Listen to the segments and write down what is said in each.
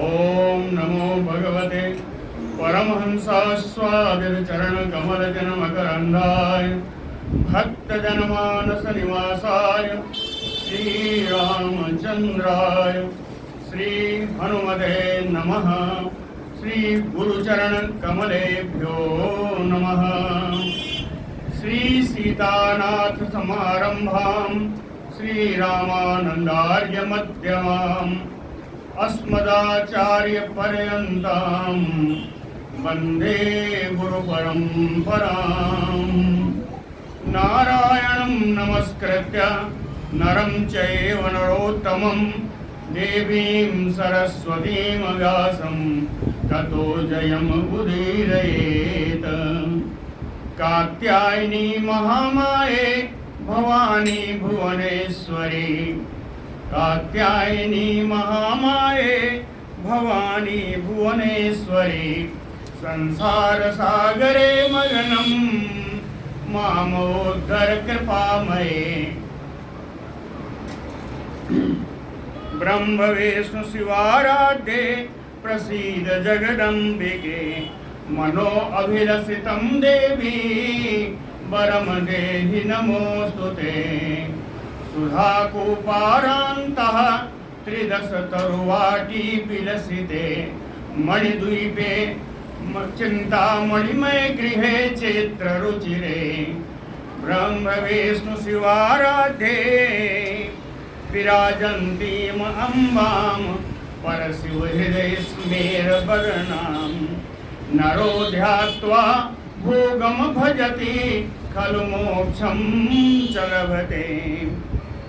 ओम नमो भगवते परमहंसास्वादिचरणकमलजनमकरन्दाय भक्तजनमानसनिवासाय श्रीरामचन्द्राय श्रीहनुमते नमः। श्रीगुरुचरणकमलेभ्यो नमः। श्रीसीतानाथसमारम्भां श्रीरामानन्दार्यमध्यमाम् अस्मदाचार्यपर्यन्तां वन्दे गुरुपरम्पराम्। नारायणं नमस्कृत्य नरं चैव नरोत्तमं देवीं सरस्वतीं व्यासं ततो जयमुदीरयेत्। कात्यायनी महामाये भवानी भुवनेश्वरी, कात्यायनी महामाये भवानी भुवनेश्वरी, संसार सागरे मग्नं मामोद्धर कृपामये। ब्रह्म विष्णु शिवाराध्ये प्रसीद जगदम्बिके, मनो अभिलषितं देवी वरम देहि नमोस्तुते। सुधाकूपारान्तः त्रिदश तरुवाटी विलसिते, मणिद्वीपे चिन्तामणिमय गृहे चैत्ररुचिरे। ब्रह्म विष्णु शिवाराध्ये विराजन्तीम् अम्बां परशिवहृदय स्मेरवर्णां। नरो ध्यात्वा भोगम भजति खलु मोक्षं च लभते।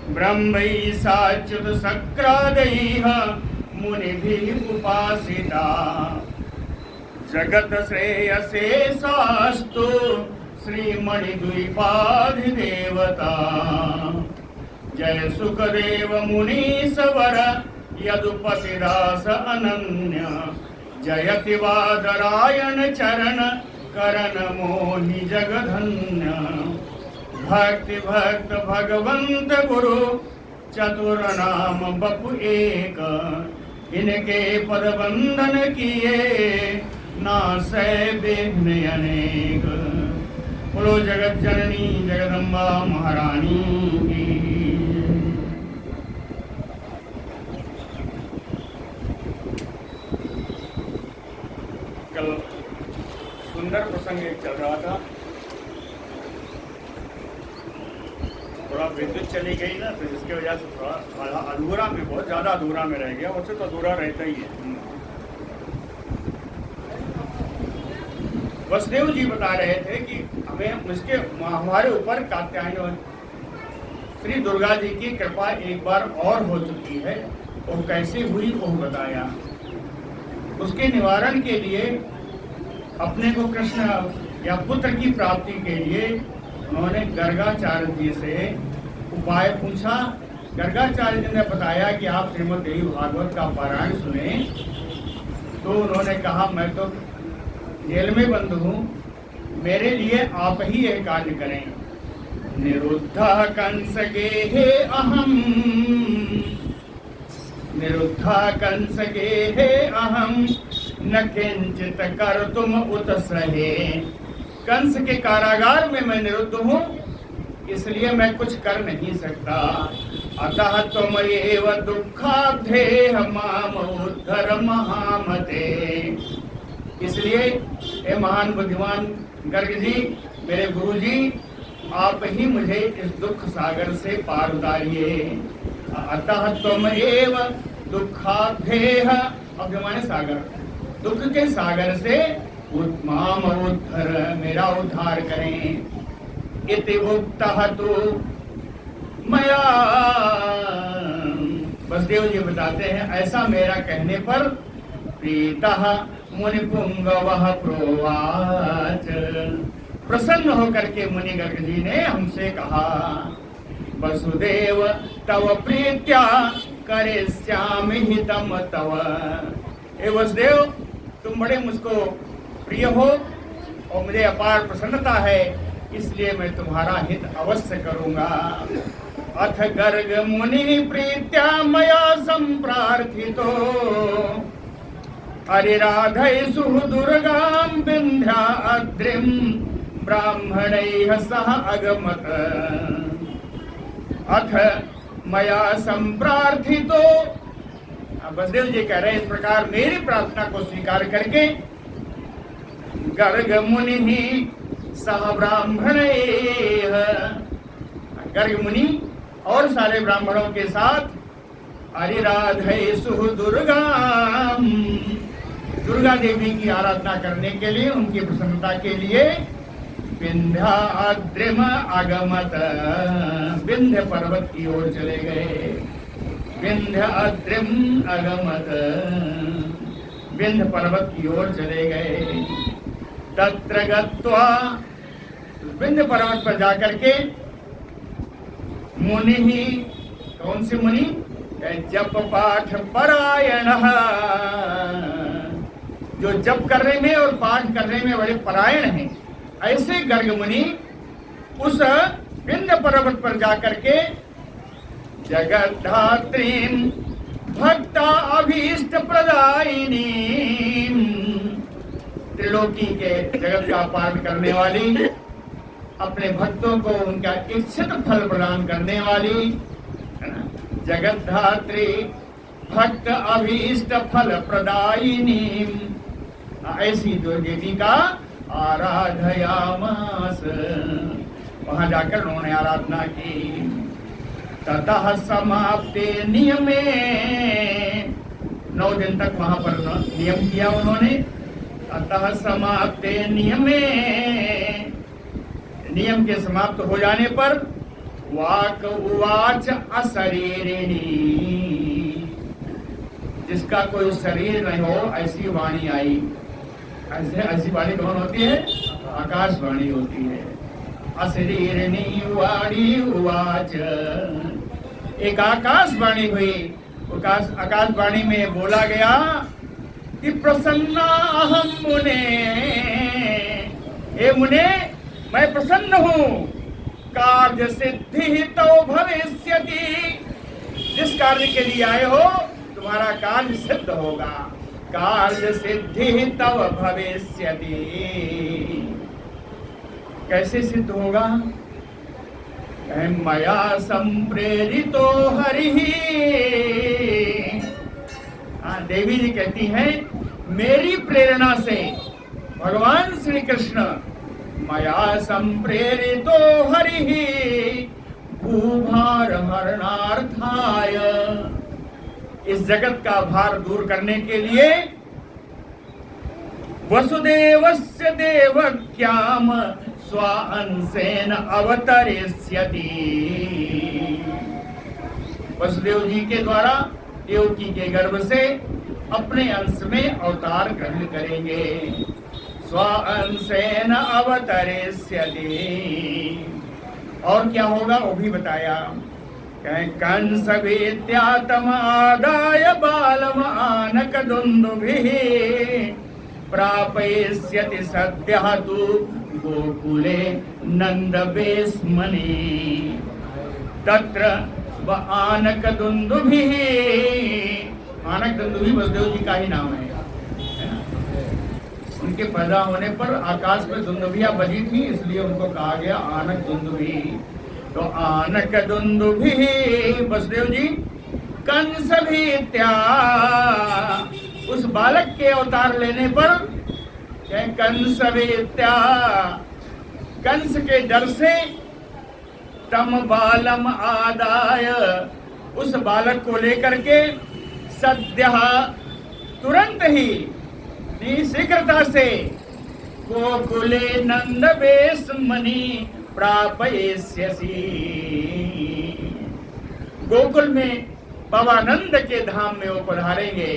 ब्रह्मैसाच्युत शक्रादैः मुनिभिः उपासिता, जगत श्रेयसे सास्तु श्रीमणिद्वीपाधिदेवता। जय सुखदेव मुनीसवर यदुपतिदास अनन्य, जयति वादरायण चरण करण मोहि जगधन्य। भक्ति भक्त भगवंत गुरु चतुर नाम बपु एक, इनके पद बंदन किए नासै विघ्न अनेक। बोलो जगत जननी जगदम्बा महारानी की। कल सुंदर प्रसंग एक चल रहा था, थोड़ा विद्युत चली गई ना, तो जिसकी वजह से थोड़ा अधूरा में, बहुत ज़्यादा अधूरा में रह गया। वैसे तो अधूरा रहता ही है। वसुदेव जी बता रहे थे कि हमें उसके हमारे ऊपर कात्यायनी श्री दुर्गा जी की कृपा एक बार और हो चुकी है। वो कैसे हुई वो बताया। उसके निवारण के लिए अपने को कृष्ण या पुत्र की प्राप्ति के लिए उन्होंने गर्गाचार्य जी से उपाय पूछा। गर्गाचार्य जी ने बताया कि आप श्रीमद् देवी भागवत का पारायण सुने। तो उन्होंने कहा मैं तो जेल में बंद हूँ, मेरे लिए आप ही यह कार्य करें। निरुद्ध कंस गेहे अहम, निरुद्ध कंस गेहे अहम न किंचित कर्तुम उत सहे। कंस के कारागार में मैं निरुद्ध हूँ, इसलिए मैं कुछ कर नहीं सकता। अतः तुम एव दुःखाब्धे माम उद्धर महामते। इसलिए हे महान बुद्धिमान गर्ग जी, मेरे गुरु जी, आप ही मुझे इस दुख सागर से पार उतारिए। अतः तुम एव दुःखाब्धेह, अभिमान सागर, दुख के सागर से माम उद्धर, मेरा उद्धार करें। इति उक्तः तु मया, वसुदेव जी बताते हैं ऐसा मेरा कहने पर प्रीतः मुनिपुंगवः प्रोवाच, प्रसन्न होकर के मुनि गर्ग जी ने हमसे कहा वसुदेव तव प्रीत्या करिष्यामि हितम तव। हे वसुदेव, तुम बड़े मुझको प्रिय हो और मुझे अपार प्रसन्नता है, इसलिए मैं तुम्हारा हित अवश्य करूंगा। अथ गर्ग मुनि प्रीत्या मया संप्रार्थितो अरिराधैषु दुर्गां विन्ध्याद्रिं ब्राह्मणैः सह अगमत अथ मया संप्रार्थितो। वसुदेव जी कह रहे हैं, इस प्रकार मेरी प्रार्थना को स्वीकार करके गर्ग मुनि सह ब्राह्मणैः, गर्ग मुनि और सारे ब्राह्मणों के साथ अरिराधैषु दुर्गां, दुर्गा देवी की आराधना करने के लिए, उनकी प्रसन्नता के लिए विंध्याद्रिम आगमत, विंध्य पर्वत की ओर चले गए। विंध्याद्रिम आगमत, विंध्य पर्वत की ओर चले गए। तत्र गत्वा, विंध्य पर्वत पर जाकर के मुनि ही, कौन से मुनि? जप पाठ परायण, जो जप करने में और पाठ करने में बड़े परायण हैं, ऐसे गर्ग मुनि उस विंध्य पर्वत पर जाकर के जगद्धात्रीं भक्ता अभीष्ट प्रदायिनी, त्रिलोकी के जगत का पाठ करने वाली, अपने भक्तों को उनका इच्छित फल प्रदान करने वाली, जगद्धात्री भक्त अभीष्ट फल प्रदायिनी, ऐसी जो देवी का आराधयामास, वहां जाकर उन्होंने आराधना की। ततः समाप्ते नियमे, 9 दिन तक वहां पर नियम किया उन्होंने। ततः समाप्ते नियमे, नियम के समाप्त हो जाने पर वाक उवाच अशरीरिणी, जिसका कोई शरीर नहीं हो ऐसी वाणी आई। ऐसी वाणी कौन होती है? आकाशवाणी होती है। अशरीरिणी वाणी उवाच, एक आकाशवाणी हुई। आकाशवाणी में बोला गया कि प्रसन्ना अहम मुने, हे मुने मैं प्रसन्न हूँ। कार्य सिद्धि तो भविष्यति, जिस कार्य के लिए आए हो तुम्हारा कार्य सिद्ध होगा। कार्य सिद्धि तव भविष्यति, कैसे सिद्ध होगा? मया संप्रेरितो हरिः, देवी जी कहती हैं मेरी प्रेरणा से भगवान श्री कृष्ण, मया संप्रेरितो हरिः भूभार हरणार्थाय, इस जगत का भार दूर करने के लिए वसुदेवस्य देवक्याम स्वांशेन अवतरिष्यति, वसुदेव जी के द्वारा देवकी के गर्भ से अपने अंश में अवतार ग्रहण करेंगे। स्वांशेन अवतरिष्यति, और क्या होगा वो भी बताया। कंस वेत्यातम आदाय बालम आनक दुंदुभिः प्रापयिष्यति सद्यः तु गोकुले नंदवेश्मनि, तत्र व आनक दुंदुभिः, आनक दुंदुभि वसुदेव जी का ही नाम है ना? उनके पैदा होने पर आकाश में दुंदुभियां बजी थी, इसलिए उनको कहा गया आनक दुंदुभि। तो आनक दुंदुभि वसुदेव जी कंस भीत्या, उस बालक के अवतार लेने पर कंस भीत्या, कंस के डर से तम बालम आदाय, उस बालक को लेकर के सद्य, तुरंत ही शीघ्रता से गोकुले नंदवेश्मनि प्रापयिष्यसि, गोकुल में बाबानंद के धाम में वो पधारेंगे,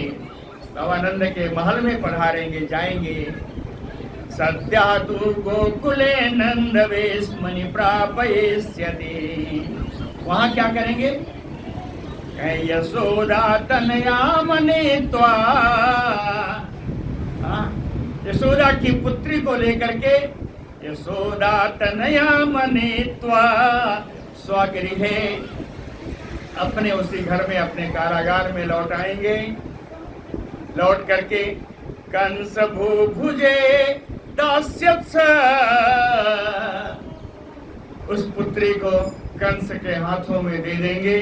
बाबानंद के महल में पधारेंगे, जाएंगे। सद्या तु गोकुले नंदवेश्मनि प्रापयिष्यति, वहां क्या करेंगे? यशोदा तनया मनीत्वा, यशोदा की पुत्री को लेकर के यशोदा तनया मनीत्वा स्वगृहे, अपने उसी घर में, अपने कारागार में लौट आएंगे। लौट करके कंस भुजे दास्यत्स, उस पुत्री को कंस के हाथों में दे देंगे।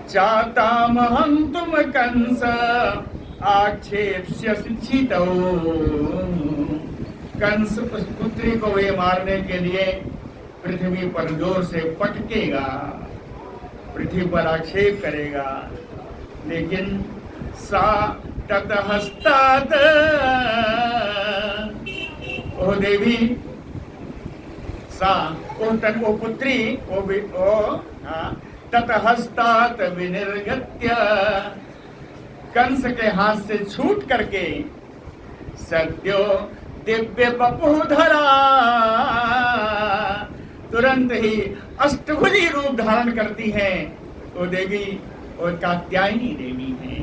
चातामहं तुम कंस आक्षेप्य शिक्षितो, कंस उस पुत्री को वे मारने के लिए पृथ्वी पर जोर से पटकेगा, पृथ्वी पर आक्षेप करेगा। लेकिन सा ततहस्तात, ओ देवी, सा ओ पुत्री, ततहस्तात विनिर्गत्य, कंस के हाथ से छूट करके सद्यो दिव्य बपुधरा, तुरंत ही अष्टभुजी रूप धारण करती है वो देवी, और कात्यायनी देवी है।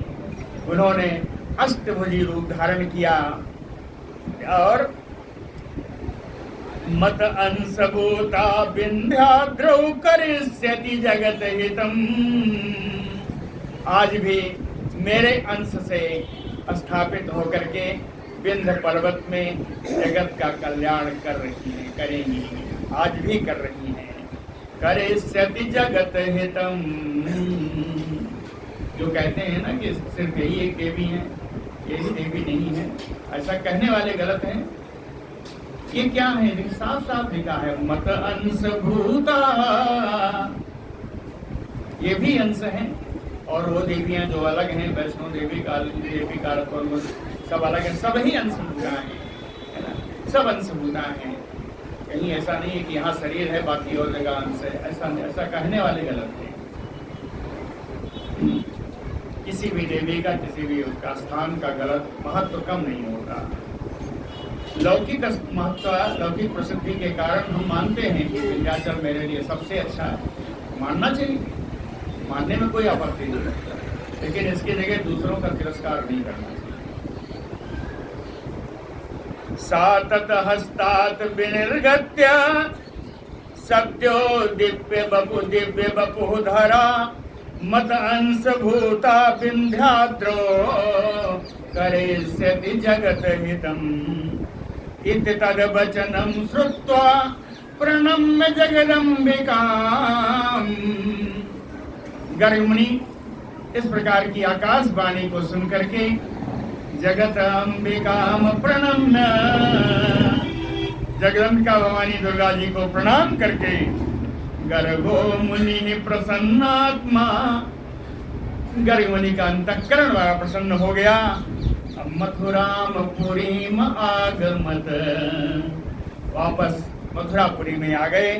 उन्होंने अष्टभुजी रूप धारण किया और मत अंशभूता विंध्याद्रौ करिष्यति जगत हितम, आज भी मेरे अंश से स्थापित होकर के विंध्य पर्वत में जगत का कल्याण कर रही है, करेंगी, आज भी कर रही है। करिष्यति जगत हितम, जो कहते हैं ना कि सिर्फ यही एक देवी है, यही देवी नहीं है, ऐसा कहने वाले गलत हैं। ये क्या है? साफ साफ लिखा है मत अंश भूता, ये भी अंश है। और वो देवियां जो अलग हैं, वैष्णो देवी, काली देवी, कारकोल, सब अलग है, सब ही अंश भूता है ना, सब अंश भूता है। कहीं ऐसा नहीं है कि यहाँ शरीर है बाकी और जगह अंश है, ऐसा कहने वाले गलत है। किसी भी देवी का, किसी भी उसका स्थान का गलत महत्व कम नहीं होता। लौकिक महत्व, लौकिक प्रसिद्धि के कारण हम मानते हैं कि विंध्याचल मेरे लिए सबसे अच्छा है, मानना चाहिए, मानने में कोई आपत्ति नहीं है, लेकिन इसकी जगह दूसरों का तिरस्कार नहीं करना चाहिए। सातत हस्तात विनिर्गत्य सत्यो दिव्य बपुधरा, मत अंश भूता विंध्याद्रो करिष्यति जगत हितम, इति तद्वचनं श्रुत्वा प्रणम्य जगदम्बिकाम्। गर्ग मुनि इस प्रकार की आकाशवाणी को सुनकर के जगत अंबिकाम प्रणम्य, जगदम्बिका भवानी दुर्गा जी को प्रणाम करके गर्गो मुनि प्रसन्नात्मा, गर्ग मुनि का अंतःकरण बड़ा प्रसन्न हो गया। मथुराम पुरीम आगमत, वापस मथुरापुरी में आ गए।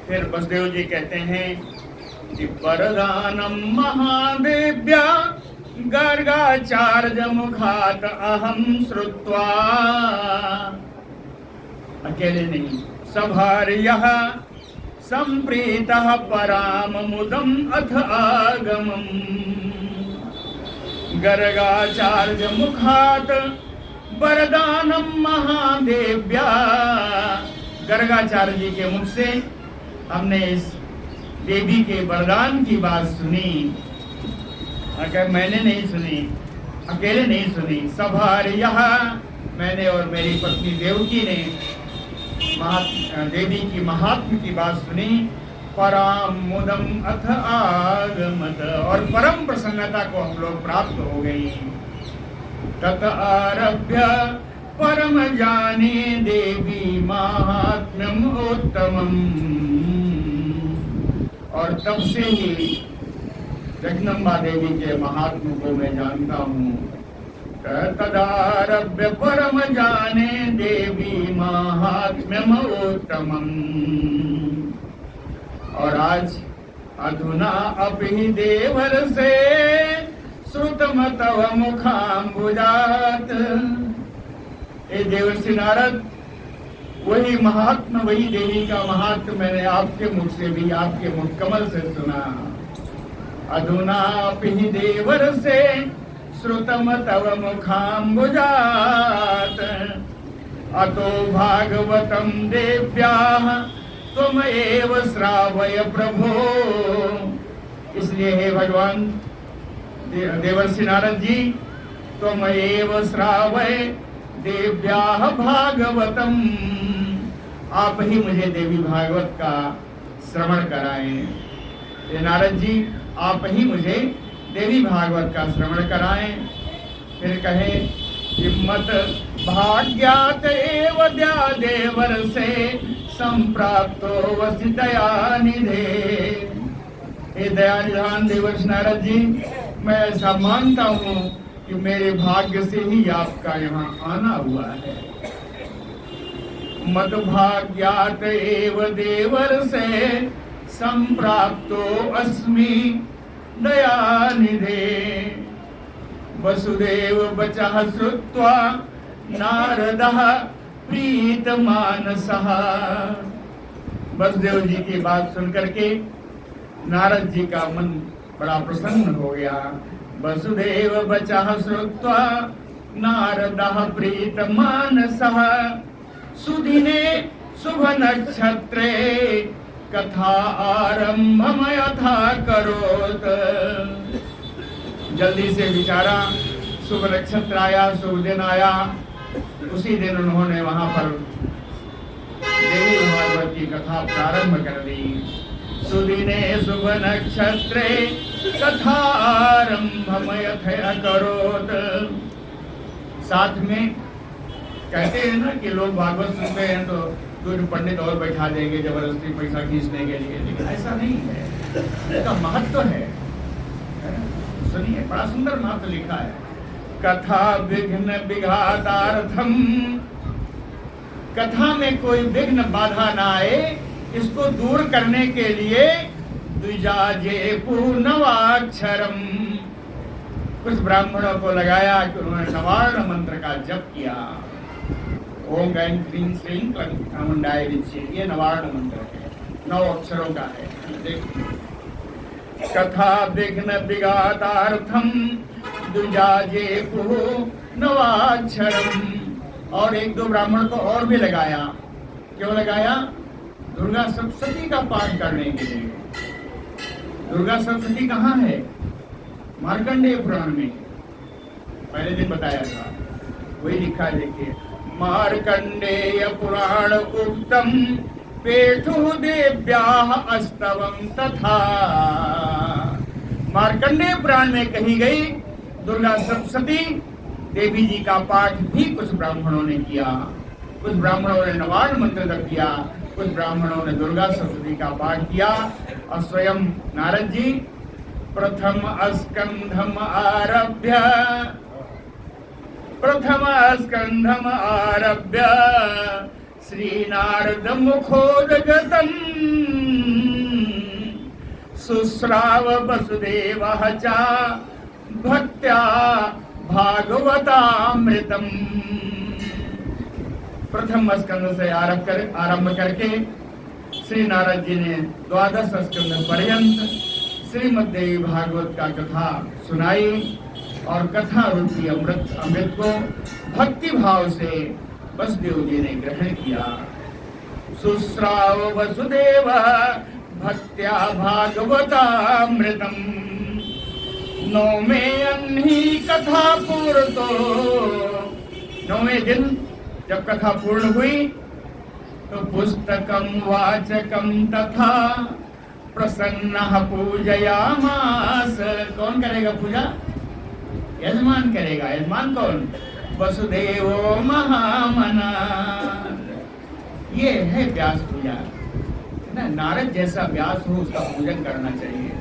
फिर वसुदेव जी कहते हैं कि वरदानम महादेव्या गर्गाचार्य मुखात अहम श्रुत्वा, अकेले नहीं, सभार्यः संप्रीतः पराम मुदम अथ आगमम, गर्गाचार्य मुखात वरदानम महादेव्या, गर्गाचार्य जी के मुख से हमने इस देवी के वरदान की बात सुनी। अगर मैंने नहीं सुनी, अकेले नहीं सुनी, सभार्यः, मैंने और मेरी पत्नी देवकी ने देवी की महात्म की बात सुनी। पराम मुदम अथ आगमत, और परम प्रसन्नता को हम लोग प्राप्त हो गई। तत आरभ्य परम जाने देवी महात्म्यम उत्तमम, और तब से ही जगदम्बा देवी के महात्म को मैं जानता हूँ। तदारभ्य परम जाने देवी महात्म्यम उत्तमम, और आज अधुना अपि देवर से श्रुतम तव मुखाम्बुजात, ए देवर्षि नारद, वही महात्मा, वही देवी का महात्मा मैंने आपके मुख से भी, आपके मुख कमल से सुना। अधुना अपि देवर से श्रुतम तव मुखाम्बुजात, अतो भागवतम देव्याः तुम एव श्रावय प्रभो, इसलिए हे भगवान देवर्षि नारद जी, त्वमेव श्रावय देव्याः भागवतम, आप ही मुझे देवी भागवत का श्रवण कराएं। ये नारद जी, आप ही मुझे देवी भागवत का श्रवण कराएं। फिर कहे, हिम्मत भाग्यात एव देवर से संप्राप्तो वसि दयानिधे। हे दयानिधान देवर्षि नारद जी, मैं ऐसा मानता हूँ कि मेरे भाग्य से ही आपका यहाँ आना हुआ है। मद भाग्यात एव देवर से संप्राप्तो अस्मि दयानिधे। वसुदेव वचः श्रुत्वा नारदः प्रीतमानसः। वसुदेव जी की बात सुनकर के नारद जी का मन बड़ा प्रसन्न हो गया। वसुदेव वचः श्रुत्वा नारदः प्रीतमानसः। सुदिने शुभ नक्षत्रे कथा आरंभम यथा करोत। जल्दी से बिचारा शुभ नक्षत्र आया, शुभ दिन आया। उसी दिन उन्होंने वहां पर देवी भागवत की कथा प्रारंभ कर दी। सुदिने शुभ नक्षत्रे कथा आरंभम यथा करोत। साथ में कहते हैं ना कि लोग भागवत सुनते हैं तो कुछ पंडित और बैठा देंगे जबरदस्ती पैसा खींचने के लिए, लेकिन ऐसा नहीं है। इसका महत्व है। सुनिए, बड़ा सुंदर महत्व लिखा है। कथा विघ्न विघातार्थम, कथा में कोई विघ्न बाधा ना आए, इसको दूर करने के लिए द्विजाजे पूर्णवाक्षरम। कुछ ब्राह्मणों को लगाया कि उन्होंने नवार्ण मंत्र का जप किया। ओम गैं क्लीं श्रीं क्लं चामुंडाय विद्महे, ये नवार्ण मंत्र है, 9 अक्षरों का है। देखिए, कथा विघ्न विघातार्थम द्विजाजे पूर्णवाक्षरम। और 1-2 ब्राह्मण को और भी लगाया। क्यों लगाया? दुर्गा सप्तशती का पाठ करने के लिए। दुर्गा सप्तशती कहाँ है? मार्कंडेय पुराण में पहले दिन बताया था, वही लिखा है। देखिए, मार्कंडेय पुराण उक्तम पेठु देव्याः अस्तवं तथा। मार्कंडेय पुराण में कही गई दुर्गा सप्तशती देवी जी का पाठ भी कुछ ब्राह्मणों ने किया। कुछ ब्राह्मणों ने नवार्ण मंत्र जप किया, कुछ ब्राह्मणों ने दुर्गा सप्तशती का पाठ किया। और स्वयं नारद जी प्रथम स्कंधम आरभ्य श्री नारद मुखोदगतम सुश्राव वसुदेवः च भक्त्या भागवतामृतम। प्रथम स्कंद से आरंभ करके श्री नारद जी ने 12 स्कंद पर्यंत श्रीमद् देवी भागवत का कथा सुनाई। और कथा रूपी अमृत को भक्ति भाव से वसुदेव जी ने ग्रहण किया। सुश्राव वसुदेव भक्त्या भागवतामृतम। 9वें अन्ही कथा पूर्तो, 9वें दिन जब कथा पूर्ण हुई तो पुस्तकम वाचकम तथा प्रसन्नः पूजयामास। कौन करेगा पूजा? यजमान करेगा। यजमान कौन? वसुदेवो महामना। ये है व्यास पूजा ना। नारद जैसा व्यास हो उसका पूजन करना चाहिए।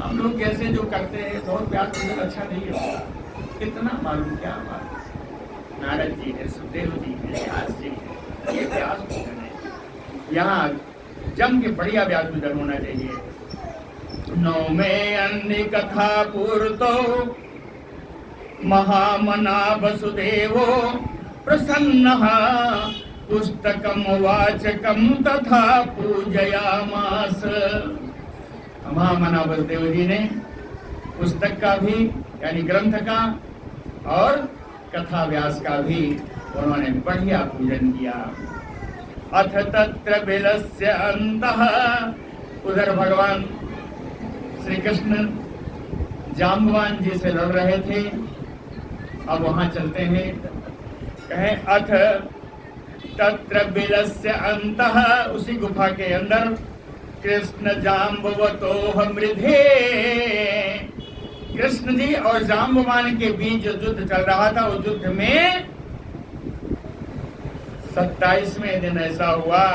हम लोग जैसे जो करते हैं बहुत व्यास पूजन अच्छा नहीं होता। कितना मालूम क्या बात। नारद जी है, सुखदेव जी है, व्यास जी है, ये व्यास पूजन है। यहाँ जम के बढ़िया व्यास पूजन होना चाहिए। 9वें अन्य कथा पूर्तो महामना वसुदेवो प्रसन्नः पुस्तकम वाचकम तथा पूजयामास। महामना वसुदेव जी ने पुस्तक का भी यानी ग्रंथ का और कथा व्यास का भी उन्होंने बढ़िया पूजन किया। अथ तत्र बिलस्य अंतः, उधर भगवान श्री कृष्ण जाम्बवान जी से लड़ रहे थे। अब वहां चलते हैं। कहें अथ तत्र बिलस्य अंतः, उसी गुफा के अंदर कृष्ण जाम्बवतो मृधे, कृष्ण जी और जाम्बवान के बीच जो युद्ध चल रहा था, उस युद्ध में 27वें दिन ऐसा हुआ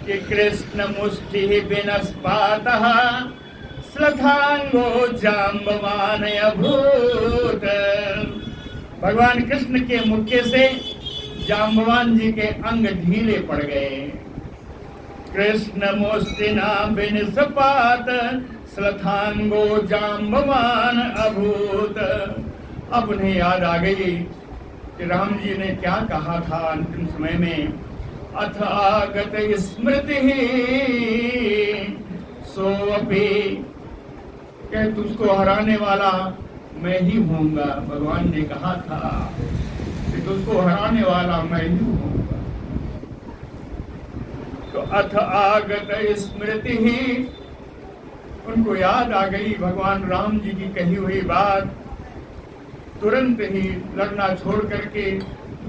कि कृष्ण मुष्टि विनस्पातः श्लथांगो जाम्बवान अभूत। भगवान कृष्ण के मुक्के से जाम्बवान जी के अंग ढीले पड़ गए। कृष्ण मुष्टिना विनिस्पात श्लथांगो जाम्बवान अभूत। अब उन्हें याद आ गई कि राम जी ने क्या कहा था अंतिम समय में, अथ आगत स्मृति सोऽपि, कह तुझको हराने वाला मैं ही होऊंगा। भगवान ने कहा था कि तुझको हराने वाला मैं ही होऊंगा। तो अथ आगत स्मृति ही, उनको याद आ गई भगवान राम जी की कही हुई बात। तुरंत ही लड़ना छोड़ करके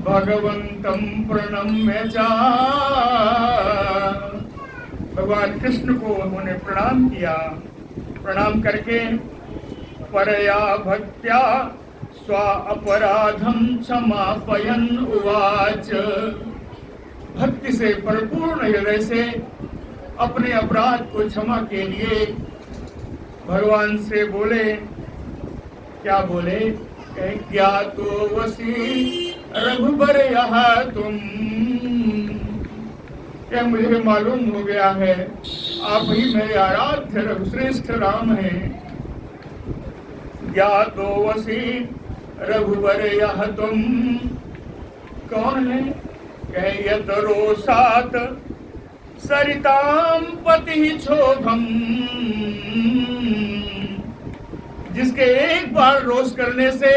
भगवंतम प्रणम्य चा, भगवान कृष्ण को उन्होंने प्रणाम किया। प्रणाम करके परया भक्त्या स्वा अपराधम क्षमापयन उवाच, भक्ति से परिपूर्ण हृदय से अपने अपराध को क्षमा के लिए भगवान से बोले। क्या बोले? ज्ञातो वसी रघुबर यहाँ तुम, क्या मुझे मालूम हो गया है आप ही मेरे आराध्य रघुश्रेष्ठ राम हैं। ज्ञातो वसी रघुबर यह तुम, कौन है? कह यत रोषात सरिताम पति क्षोभम, जिसके एक बार रोष करने से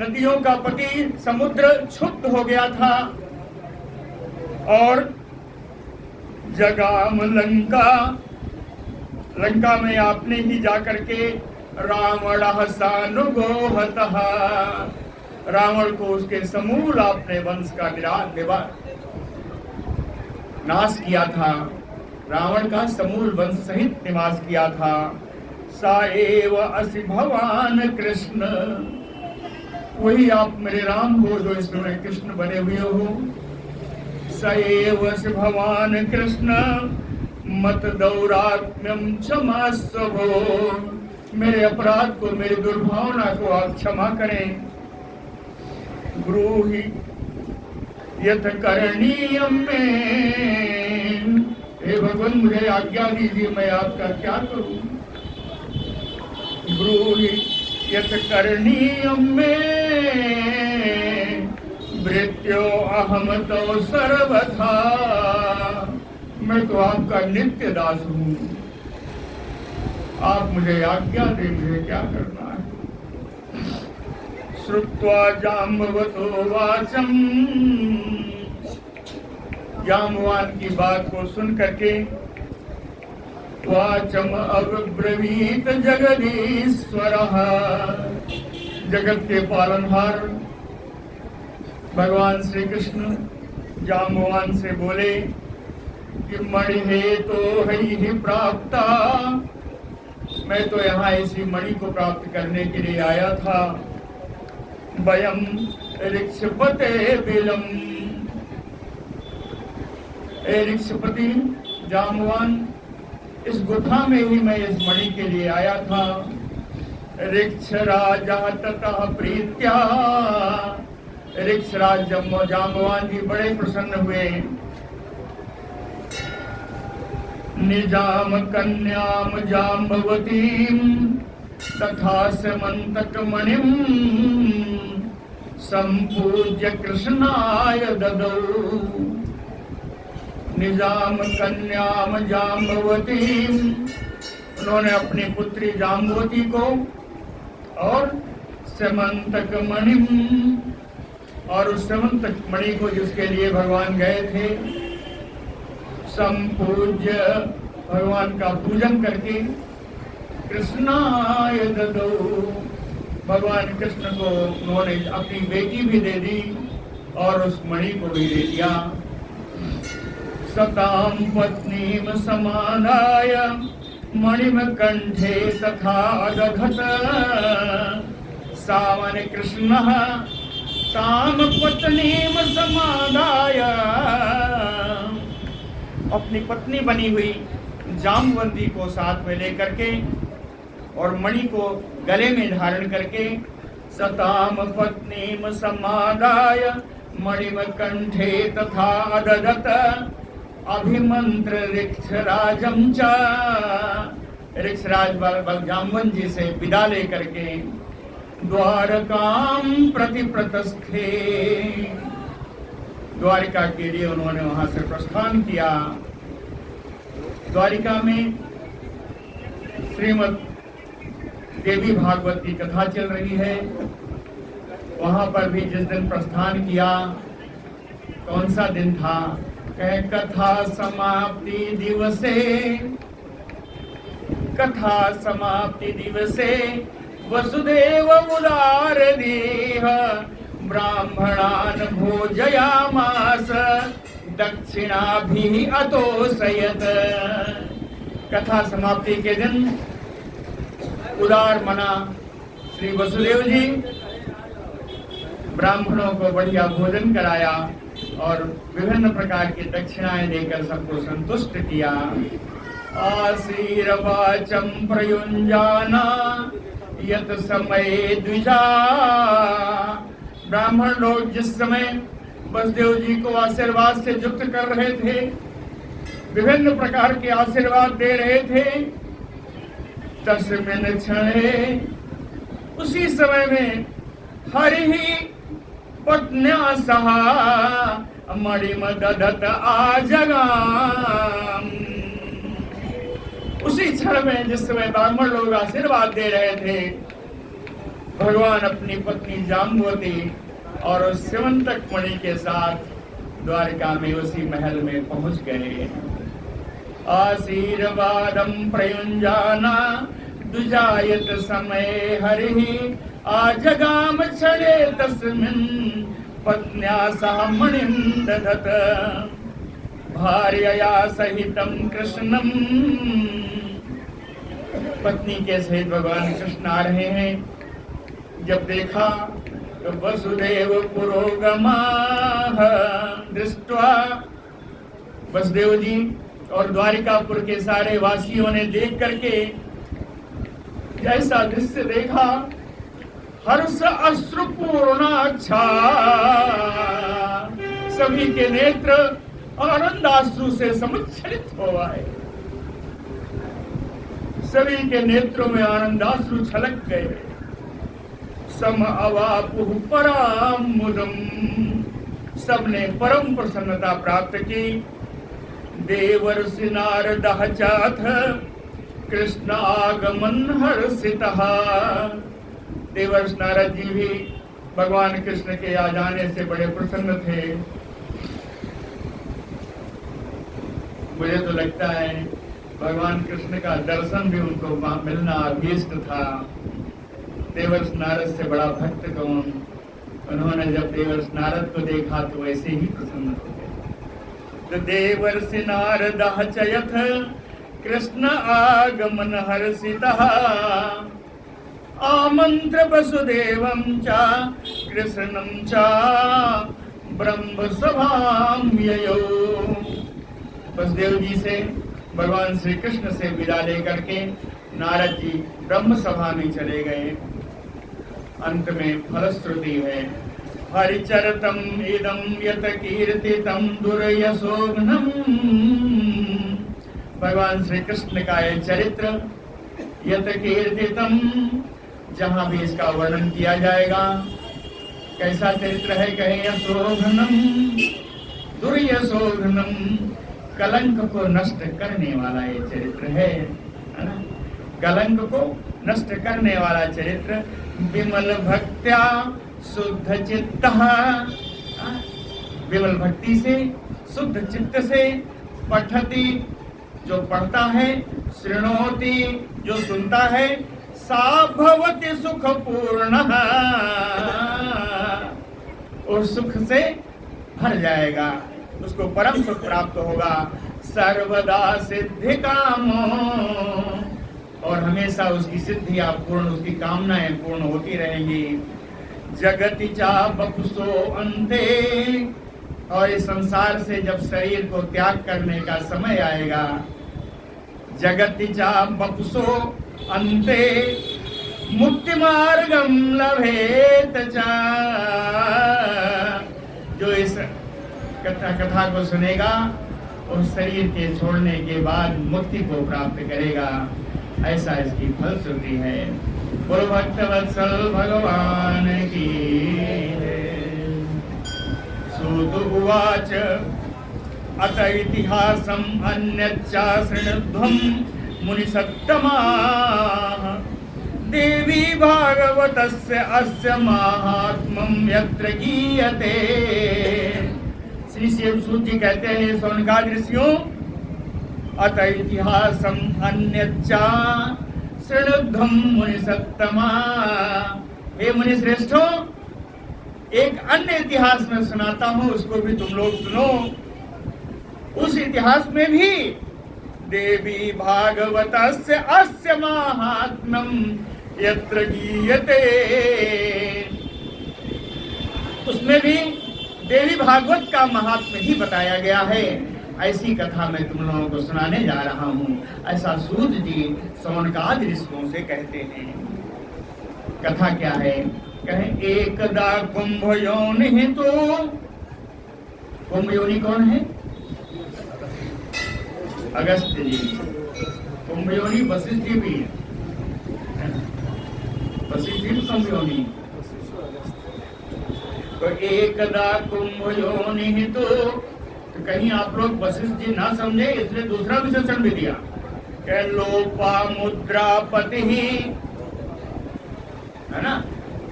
नदियों का पति समुद्र क्षुब्ध हो गया था। और जगाम लंका, लंका में आपने ही जाकर के रावण सानुगोहतः, रावण को उसके समूल आपने वंश का नाश किया था। रावण का समूल वंश सहित निवास किया था। सा एव असि भवान कृष्ण, वही आप मेरे राम हो जो इस समय कृष्ण बने हुए हो। स एव असि भवान कृष्ण मत दौरात्म्यम क्षमास्व, मेरे अपराध को, मेरी दुर्भावना को आप क्षमा करें। ब्रूहि यथ करणीयम में, हे भगवान मुझे आज्ञा दीजिए मैं आपका क्या करूं। ब्रूहि यथ करणीयम में वृत्यो अहम तो सर्वथा, मैं तो आपका नित्य दास हूं, आप मुझे आज्ञा दें मुझे क्या करना है। श्रुत्वा जाम्बवतो वाचम, जाम्बवान की बात को सुन करके वाचम अब्रवीत जगदीश्वर, जगत के पालनहार भगवान श्री कृष्ण जाम्बवान से बोले कि मणि हे तो ही प्राप्ता, मैं तो यहाँ इसी मणि को प्राप्त करने के लिए आया था। वयम ऋक्षपते बिलम, ए ऋक्षपति जाम्बवान, इस गुफा में ही मैं इस मणि के लिए आया था। ऋक्ष राजा ततः प्रीत्या, ऋक्ष राज जाम्बवान जी बड़े प्रसन्न हुए। निजाम कन्याम जाम्बवतीम तथा समंतक मणिम संपूज्य कृष्णाय ददौ। निजाम कन्याम जाम्बवतीम, उन्होंने अपनी पुत्री जाम्बवती को और समंतक मणिम, और उस समंतक मणि को जिसके लिए भगवान गए थे, संपूज्य भगवान का पूजन करके कृष्णाय ददौ। भगवान कृष्ण को उन्होंने अपनी बेटी भी दे दी और उस मणि को भी दे दिया। सताम पत्नीम समानाय मणिम कंठे तथा दधत। सावन कृष्ण ताम पत्नीम समादाय। अपनी पत्नी बनी हुई जामवंती को साथ में लेकर के और मणि को गले में धारण करके सताम पत्नीम समादाय मणिम कंठे तथा ददत। अभिमंत्र ऋक्षराजम च। ऋक्षराज जामवंत जी से विदा लेकर के द्वारकाम प्रति प्रतस्थे। द्वारिका के लिए उन्होंने वहां से प्रस्थान किया। द्वारिका में श्रीमद् देवी भागवत की कथा चल रही है। वहां पर भी जिस दिन प्रस्थान किया, कौन सा दिन था? कह कथा समाप्ति दिवसे, कथा समाप्ति दिवसे वसुदेव उदार देह ब्राह्मणान भोजयामास दक्षिणाभि अतोषयत। कथा समाप्ति के दिन उदार मना श्री वसुदेव जी ब्राह्मणों को बढ़िया भोजन कराया और विभिन्न प्रकार की दक्षिणाएं देकर सबको संतुष्ट किया। आशीर्वाचम प्रयुंजाना यत समय द्विजा। ब्राह्मण लोग जिस समय वसुदेव जी को आशीर्वाद से युक्त कर रहे थे, विभिन्न प्रकार के आशीर्वाद दे रहे थे, तस्मिन् क्षणे उसी समय में हरि पत्न्या सह मणिम ददत आजगाम। उसी क्षण में जिस समय ब्राह्मण लोग आशीर्वाद दे रहे थे, भगवान अपनी पत्नी जाम्बवती और उस स्यवंतक मणि के साथ द्वारिका में उसी महल में पहुंच गए। आशीर्वादम प्रयुंजाना दुजायत समय हरि आजगाम क्षणे तस्मिन् पत्न्या सह मणिं ददत। भार्यया सहितं कृष्णं। पत्नी के सहित भगवान कृष्ण आ रहे हैं। जब देखा तो वसुदेव पुरोगमाः दृष्ट्वा, वसुदेव जी और द्वारिकापुर के सारे वासियों ने देख करके जैसा दृश्य देखा, हर्ष अश्रुपूर्णाक्षा। सभी के नेत्र आनंदाश्रु से समुच्छलित हो आए। सभी के नेत्रों में आनंदाश्रु छलक गए। सम अवापुः पराम मुदम। सबने परम प्रसन्नता प्राप्त की। देवर्षि नारदः चाथ कृष्ण आगमन हर्षितः। देवर्षि नारद जी भी भगवान कृष्ण के आ जाने से बड़े प्रसन्न थे। मुझे तो लगता है भगवान कृष्ण का दर्शन भी उनको मिलना अभीष्ट था। देवर्षि नारद से बड़ा भक्त कौन। उन्होंने जब देवर्षि नारद को देखा तो वैसे ही प्रसन्न हो गए। तो देवर्षि नारदः च यथ कृष्ण आगमन हर्षितः आमंत्र वसुदेवं च कृष्णं च ब्रह्म सभां ययौ। वसुदेव जी से भगवान श्री कृष्ण से विदा लेकर के नारद जी ब्रह्म सभा में चले गए। अंत में फलश्रुति है, हरिचरतम इदं यत कीर्तितम दुर्यशोघ्नम। भगवान श्री कृष्ण का यह चरित्र यत कीर्तितम, जहां भी इसका वर्णन किया जाएगा। कैसा चरित्र है? कहे यशोघ्नम दुर्यशोघ्नम। कलंक को नष्ट करने वाला ये चरित्र है ना? कलंक को नष्ट करने वाला चरित्र। विमल भक्त्या शुद्ध चित्त। विमल भक्ति से, शुद्ध चित्त से पठति, जो पढ़ता है शृणोति जो सुनता है, सा भवति सुख पूर्ण, और सुख से भर जाएगा, उसको परम सुख प्राप्त होगा। सर्वदा सिद्धि कामो, और हमेशा उसकी सिद्धियां पूर्ण, उसकी कामनाएं पूर्ण होती रहेंगी। जगति चा बपुसो अंते, और इस संसार से जब शरीर को त्याग करने का समय आएगा, जगति चा बपुसो अंते मुक्ति मार्गम लभेत चा, जो इस कथा को सुनेगा उस शरीर के छोड़ने के बाद मुक्ति को प्राप्त करेगा। ऐसा इसकी फलश्रुति है। बोलो भक्तवत्सल भगवान की। सूत उवाच अत इतिहासम अन्यच्चा शृणुध्वं मुनिसत्तमाः, देवी भागवतस्य अस्य माहात्म्यं यत्र गीयते। श्री शिव सूत जी कहते हैं, सौनकादि ऋषियों, अत इतिहासम अन्यच्चा शृणुध्वं मुनिसत्तमा, हे मुनि श्रेष्ठों, एक अन्य इतिहास में सुनाता हूं, उसको भी तुम लोग सुनो। उस इतिहास में भी देवी भागवतस्य अस्य माहात्म्यं यत्र गीयते, उसमें भी देवी भागवत का महात्म्य ही बताया गया है। ऐसी कथा मैं तुम लोगों को सुनाने जा रहा हूँ। ऐसा सूत जी सौनकादि ऋषियों से कहते हैं। कथा क्या है? कहें एकदा कुंभ योनि, तो कुंभ योनि कौन है? अगस्त जी। कुंभ योनि वशिष्ठ जी भी है, वशिष्ठ जी कुंभ योनि। तो एकदा कुंभ योनि, तो कहीं आप लोग वशिष्ठ जी ना समझे, इसलिए दूसरा विशेषण भी दिया। कह लोपा मुद्रा पति ही, है ना,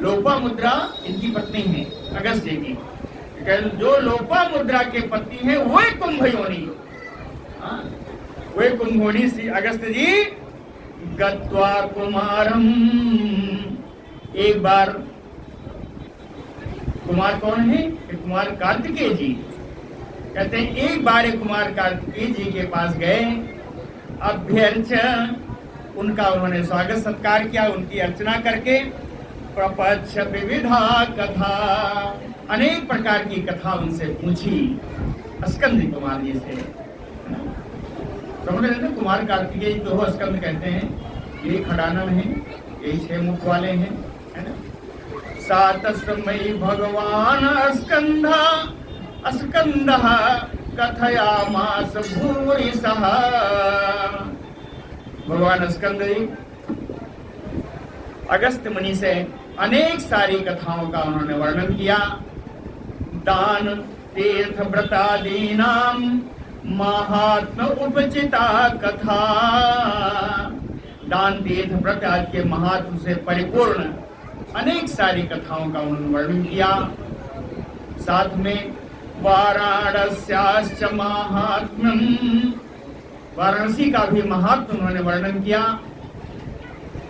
लोपा मुद्रा इनकी पत्नी है अगस्त जी की। जो लोपा मुद्रा के पति है वही कुंभ योनि, वही कुंभ योनि श्री अगस्त जी। गत्वा कुमारम, एक बार, कुमार कौन है? कुमार कार्तिकेय जी। कहते हैं एक बार कुमार कार्तिकेय जी के पास गए, अभ्यर्च, उनका उन्होंने स्वागत सत्कार किया, उनकी अर्चना करके। प्रपच्छ विविधा कथा, अनेक प्रकार की कथा उनसे पूछी स्कंद कुमार जी से। समझ रहे थे? कुमार कार्तिकेय जो हो स्कंद कहते हैं, यही खड़ानन है, यही 6 मुख वाले हैं, है ना। सात समय भगवान स्कंधा स्कंदः कथयामास भूरिशः, भगवान स्कंद अगस्त मुनि से अनेक सारी कथाओं का उन्होंने वर्णन किया। दान तीर्थ व्रतादीनाम महात्म उपचिता कथा, दान तीर्थ व्रत आदि के महात्म से परिपूर्ण अनेक सारी कथाओं का उन्होंने वर्णन किया। साथ में वाराणस्याश्च महात्म्यम, वाराणसी का भी महात्म उन्होंने वर्णन किया।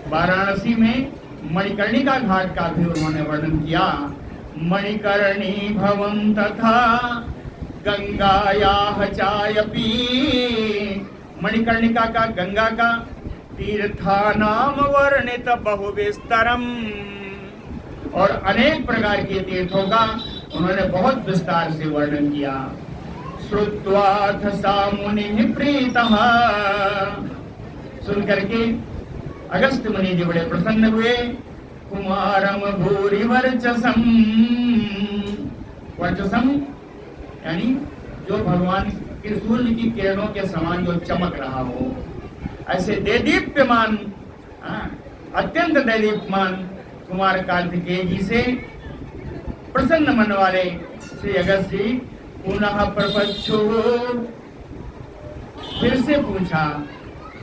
वाराणसी में मणिकर्णिका घाट का भी उन्होंने वर्णन किया। मणिकर्णी भवम तथा गंगायाः चायपि, मणिकर्णिका का, गंगा का, तीर्थानाम वर्णित बहुविस्तरम, और अनेक प्रकार के तीर्थों का उन्होंने बहुत विस्तार से वर्णन किया। श्रुत्वाथ सा मुनि प्रीतः, सुन करके अगस्त मुनि जी बड़े प्रसन्न हुए। कुमारम भूरि वर्चसम, वर्चसम यानी जो भगवान के सूर्य की किरणों के समान जो चमक रहा हो, ऐसे देदीप्यमान, अत्यंत देदीप्यमान कुमार कार्तिकेय जी से प्रसन्न मन वाले श्री अगस्त जी पुनः प्रपच्छु, फिर से पूछा।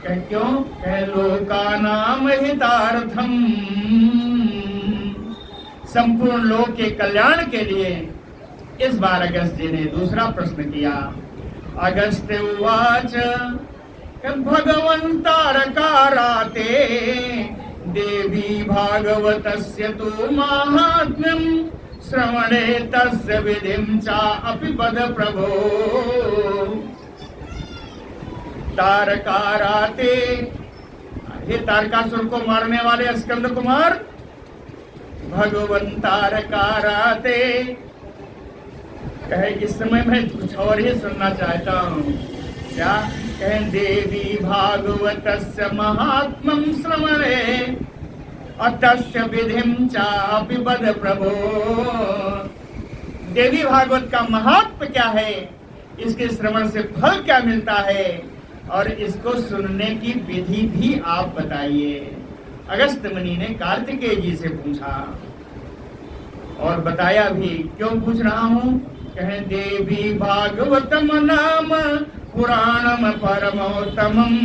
कह क्यों? कह लोकानाम हितार्थम, संपूर्ण लोक के कल्याण के लिए इस बार अगस्त जी ने दूसरा प्रश्न किया। अगस्त उवाच, भगवन् तारकाराते देवी भागवतस्य तु माहात्म्यं श्रवणे तस्य विधिं चा अपि पद प्रभो। तारकाराते, हे तारकासुर को मारने वाले स्कंद कुमार, भगवन् तारकाराते। कहे इस समय मैं कुछ और ही सुनना चाहता हूँ। क्या कहे? देवी भागवतस्य महात्म्यं श्रवणे अतस्य विधिं चापि वद प्रभो। देवी भागवत का महात्म्य क्या है, इसके श्रवण से फल क्या मिलता है, और इसको सुनने की विधि भी आप बताइए। अगस्त मुनि ने कार्तिकेय जी से पूछा और बताया भी। क्यों पूछ रहा हूँ? कहे देवी भागवतम नाम पुराणम परमोत्तमम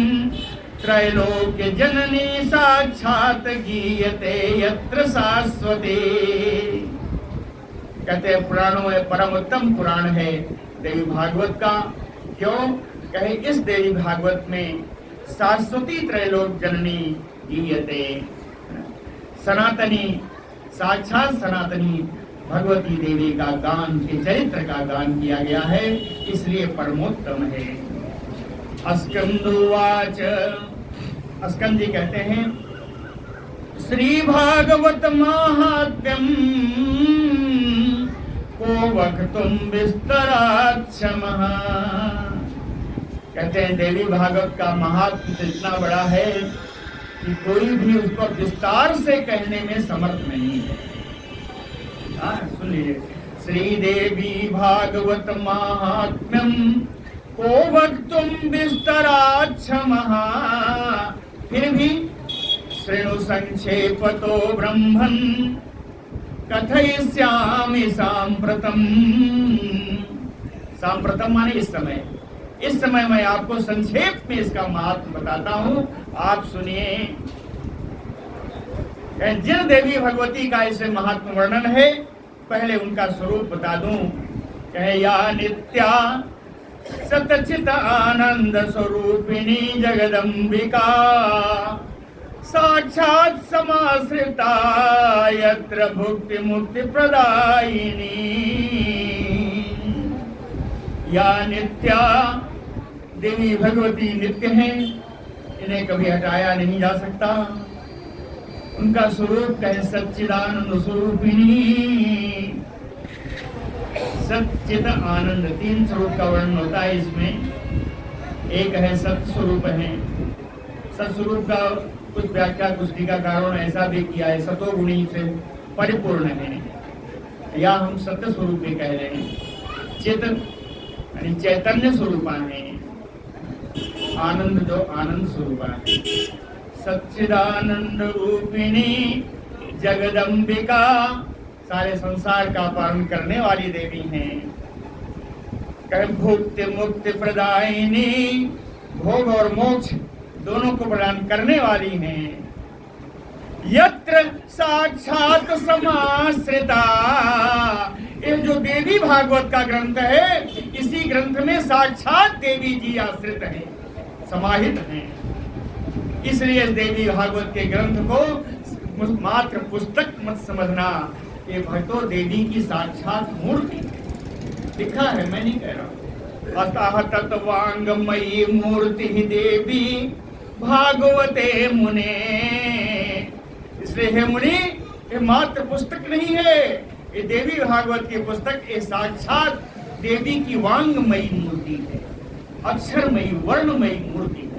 त्रैलोक्य जननी साक्षात गीयते यत्र शाश्वती। कहते हैं पुराणों में परम उत्तम पुराण है देवी भागवत का। क्यों? कहे इस देवी भागवत में शाश्वती त्रैलोक जननी गीयते, सनातनी, साक्षात सनातनी भगवती देवी का गान, के चरित्र का गान किया गया है, इसलिए परमोत्तम है। अस्कंदोवाच, अस्कंद जी कहते हैं श्री भागवत माहात्म्यम को वक्तुम विस्तरात् क्षमः। कहते हैं देवी भागवत का महात्म्य इतना बड़ा है कि कोई भी उसको विस्तार से कहने में समर्थ नहीं है। सुनिए, श्रीदेवी भागवत महात्म्यम को वक्तुम विस्तरात् क्षमः। फिर भी शृणु संक्षेपतो ब्रह्मन् कथयिष्यामि साम्प्रतम्। साम्प्रतम माने इस समय। इस समय मैं आपको संक्षेप में इसका महात्म्य बताता हूँ, आप सुनिए। जिन देवी भगवती का इसे महात्म वर्णन है, पहले उनका स्वरूप बता दूं। कहे या नित्या सतचित आनंद स्वरूपिणी जगदम्बिका साक्षात समाश्रिता यत्र भुक्ति मुक्ति प्रदायिनी। या नित्या, देवी भगवती नित्य हैं, इन्हें कभी हटाया नहीं जा सकता। उनका स्वरूप कहे सच्चिदानंद स्वरूपिणी। सच्चिद आनंद, तीन स्वरूप का वर्णन होता है इसमें। एक है सत्य स्वरूप है। सत्स्वरूप का कुछ व्याख्या कुछ टीकाकारों ने ऐसा भी किया है, सतोगुणी से परिपूर्ण है, या हम सत्य स्वरूप भी कह रहे हैं। चित यानी चैतन्य स्वरूपा है, आनंद जो आनंद स्वरूपा है। सच्चिदानंद रूपिणी जगदम्बिका, सारे संसार का पालन करने वाली देवी हैं। कहे भुक्ति मुक्ति प्रदायिनी, भोग और मोक्ष दोनों को प्रदान करने वाली हैं। यत्र साक्षात समाश्रिता, ये जो देवी भागवत का ग्रंथ है, इसी ग्रंथ में साक्षात देवी जी आश्रित हैं, समाहित हैं। इसलिए देवी भागवत के ग्रंथ को मात्र पुस्तक मत समझना, ये भक्तों देवी की साक्षात मूर्ति लिखा है, मैं नहीं कह रहा। अतः तत्वांगमयी मूर्ति ही देवी भागवते मुने। इसलिए हे मुनि, ये मात्र पुस्तक नहीं है, ये देवी भागवत की पुस्तक, ये साक्षात देवी की वांगमयी मूर्ति है, अक्षरमयी वर्णमयी मूर्ति है।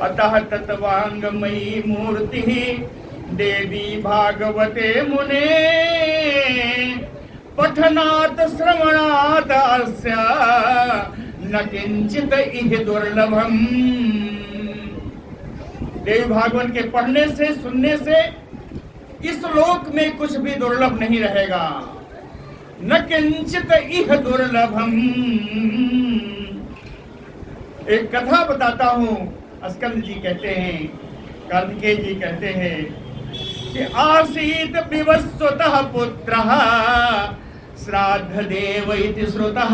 अतः तत्वांगमयी मूर्ति देवी भागवते मुने पठनात् श्रवणात् अस्य न किंचित इह दुर्लभम। देवी भागवत के पढ़ने से, सुनने से इस लोक में कुछ भी दुर्लभ नहीं रहेगा। न किंचित इह दुर्लभम। एक कथा बताता हूं। अस्कंद जी कहते हैं, कार्तिकेय जी कहते हैं कि आसीत विवस्वतः पुत्रः श्राद्ध देव इति श्रुतः।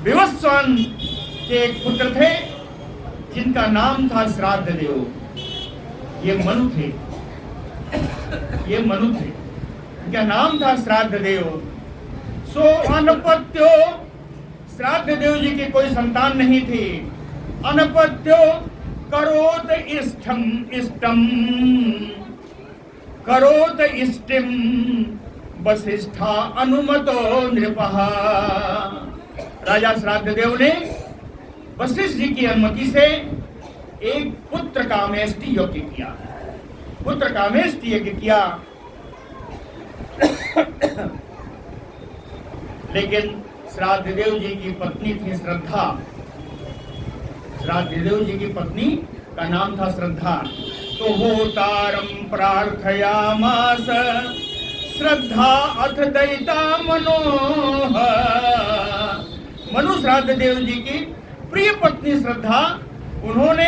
विवस्वान के एक पुत्र थे जिनका नाम था श्राद्ध देव। ये मनु थे, इनका नाम था श्राद्ध देव। सो अनपत्यो, श्राद्ध देव जी की कोई संतान नहीं थी। अनपत्यो करोत इष्टिम वसिष्ठा अनुमतो नृपः। राजा श्राद्ध देव ने वशिष्ठ जी की अनुमति से एक पुत्र कामेष्टि यज्ञ किया। लेकिन श्राद्ध देव जी की पत्नी थी श्रद्धा। श्राद्ध देव जी की पत्नी का नाम था श्रद्धा। तो होतारम प्रार्थयामास श्रद्धा अथ दयिता मनोह। मनु श्राद्ध देव जी की प्रिय पत्नी श्रद्धा, उन्होंने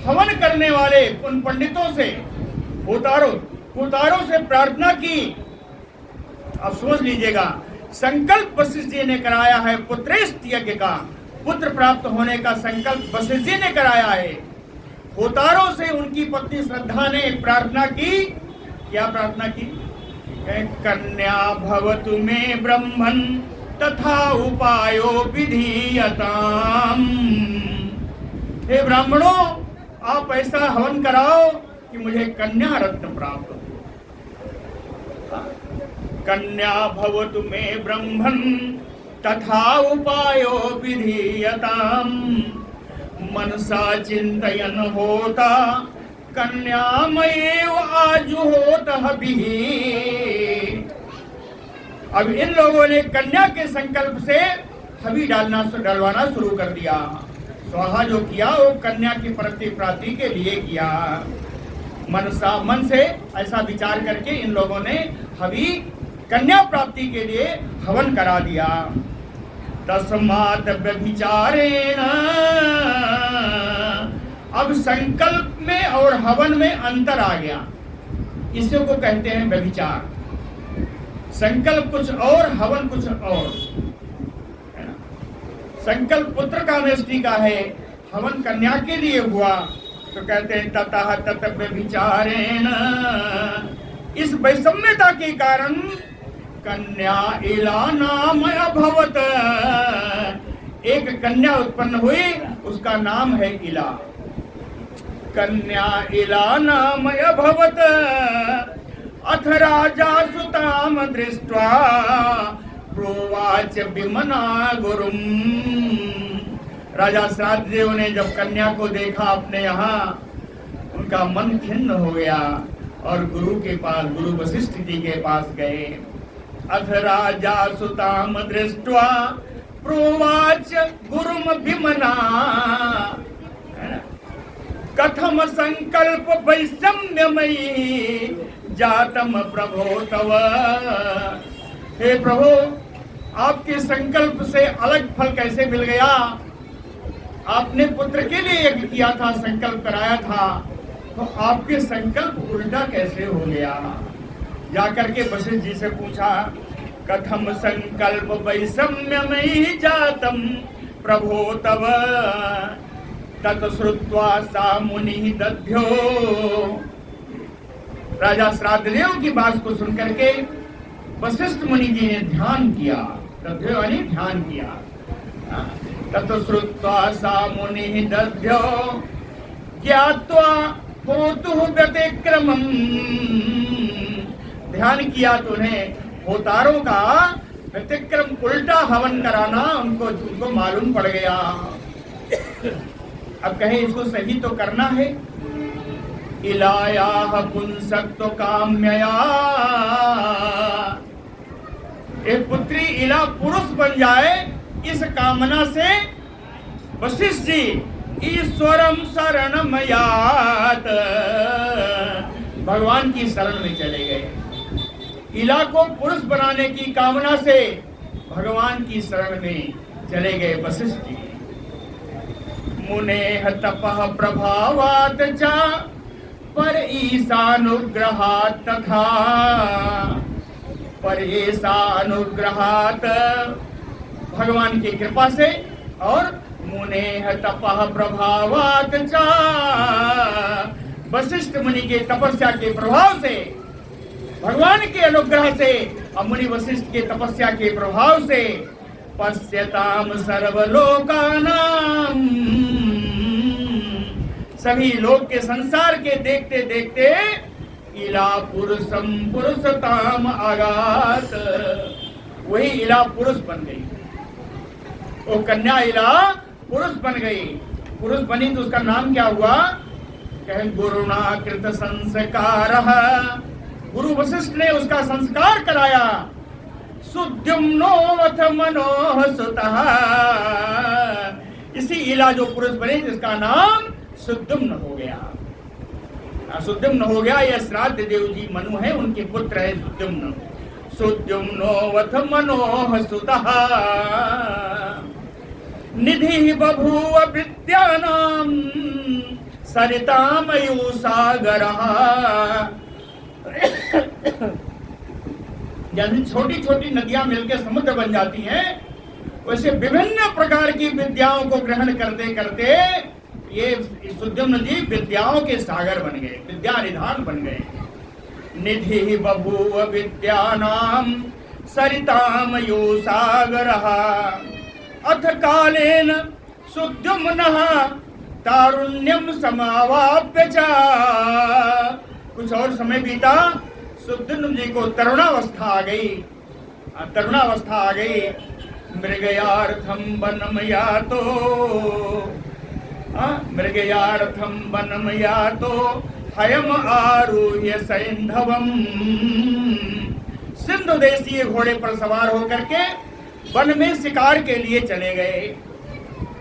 हवन करने वाले उन पंडितों से, होतारों से प्रार्थना की। अब सोच लीजिएगा, संकल्प वशिष्ठ जी ने कराया है पुत्रेष्ट यज्ञ का, पुत्र प्राप्त होने का संकल्प वशिष्ठ जी ने कराया है। होतारों से उनकी पत्नी श्रद्धा ने प्रार्थना की। क्या प्रार्थना की? कन्या भवतु मे ब्रह्मन् तथा उपायो विधीयताम। हे ब्राह्मणों, आप ऐसा हवन कराओ कि मुझे कन्या रत्न प्राप्त हो। कन्या भवतु मे ब्रह्मन् तथा उपायो विधीयताम। मनसा चिंतयन होता कन्यामयेव आजुहोत हविः। अब इन लोगों ने कन्या के संकल्प से हवि डलवाना शुरू कर दिया। स्वाहा जो किया वो कन्या की प्राप्ति के लिए किया। मन से ऐसा विचार करके इन लोगों ने हवि कन्या प्राप्ति के लिए हवन करा दिया। तस्मात् व्यभिचारेण, अब संकल्प में और हवन में अंतर आ गया। इसी को कहते हैं व्यभिचार। संकल्प कुछ और, हवन कुछ और। संकल्प पुत्र कामेष्टि का है, हवन कन्या के लिए हुआ, तो कहते हैं ततः तत व्यभिचारेण। इस वैषम्यता के कारण कन्या इला नाम अभवत। एक कन्या उत्पन्न हुई, उसका नाम है इला। कन्या इला नाम अभवत अथ राजा सुताम दृष्ट्वा प्रोवाच विमना गुरुम। राजा श्राद्ध देव ने जब कन्या को देखा अपने यहाँ, उनका मन खिन्न हो गया और गुरु के पास, गुरु वशिष्ठ जी के पास गए। अथ राजा सुताम दृष्ट्वा प्रोवाच गुरुम विमना। कथम संकल्प वैषम्यमयी जातम प्रभो तव। हे प्रभु, आपके संकल्प से अलग फल कैसे मिल गया? आपने पुत्र के लिए यज्ञ किया था, संकल्प कराया था, तो आपके संकल्प उल्टा कैसे हो गया? जाकर के वशिष्ठ जी से पूछा, कथम संकल्प वैषम्यमयी जातम प्रभो तव। तत्श्रुत्वा सा मुनि दध्यो। राजा श्राद्ध देव की बात को सुनकर के वशिष्ठ मुनि जी ने ध्यान किया। दध्यो यानी ध्यान किया। तत्श्रुत्वा सा मुनि दध्यो ज्ञात्वा होतुः व्यतिक्रमम्। ध्यान किया तो उन्हें होतारों का व्यतिक्रम, उल्टा हवन कराना उनको मालूम पड़ गया। अब कहें इसको सही तो करना है। इलायाः पुंसक्तो काम्यया। एक पुत्री इला पुरुष बन जाए, इस कामना से वशिष्ठ जी ईश्वरम शरणमयात, भगवान की शरण में चले गए। इला को पुरुष बनाने की कामना से भगवान की शरण में चले गए वशिष्ठ जी। मुनेः तपः प्रभावात् च पर ईशानुग्रहात् तथा। पर ईशानुग्रहात्, भगवान की कृपा से और मुनेह तपः प्रभावात् च, वशिष्ठ मुनि के तपस्या के प्रभाव से, भगवान के अनुग्रह से और मुनि वशिष्ठ के तपस्या के प्रभाव से पश्यताम सर्वलोकानाम, सभी लोक के संसार के देखते देखते इला पुरुषम पुरुषताम आगात, वही इला पुरुष बन गई, वो कन्या इला पुरुष बन गई। पुरुष बनी तो उसका नाम क्या हुआ? कहें गुरुणा कृत संस्कार, गुरु वशिष्ठ ने उसका संस्कार कराया। सुद्युम्नोऽथ मनोह सुतः, इसी इला जो पुरुष बने जिसका नाम सुद्युम्न हो गया। सुद्युम्न हो गया, यह श्राद्ध देव जी मनु है, उनके पुत्र है सुद्युम्न। सुद्युम्नोऽथ मनोह सुतः निधि बभूव विद्यानां सरितामयु सागरः, जैसे छोटी छोटी नदियां मिलकर समुद्र बन जाती हैं, वैसे विभिन्न प्रकार की विद्याओं को ग्रहण करते करते ये सुद्युम्न जी विद्याओं के सागर बन गए, विद्या निधान बन गए। निधि बभूव विद्यानां सरितामयो सागरः, अथ कालेन सुद्युम्नः तारुण्यम समावाप्य च, कुछ और समय बीता, सुद्युम्न जी को तरुणावस्था आ गई, तरुणावस्था आ गई। मृगयार्थम वनम यातो, मृगयार्थम वनम यातो हयम आरुह्य सैंधवम, सिंधु देशीय घोड़े पर सवार होकर के वन में शिकार के लिए चले गए।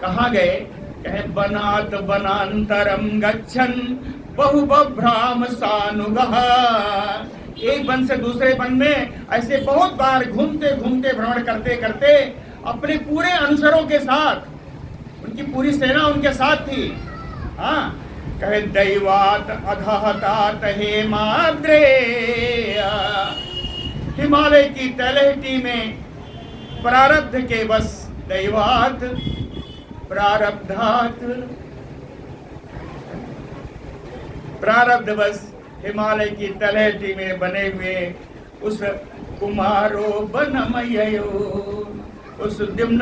कहाँ गए? कहे वनात वनांतरम गच्छन बहुबभ्राम सानुगः, एक वन से दूसरे वन में ऐसे बहुत बार घूमते घूमते भ्रमण करते करते अपने पूरे अनुचरों के साथ, उनकी पूरी सेना उनके साथ थी। हाँ, कहे दैवात अधहतात हेमाद्रे, हिमालय की तलहटी में प्रारब्ध के बस, दैवात प्रारब्धात, प्रारब्ध बस हिमालय की तलहटी में बने हुए उस कुमारो बनमयो, उस सुद्युम्न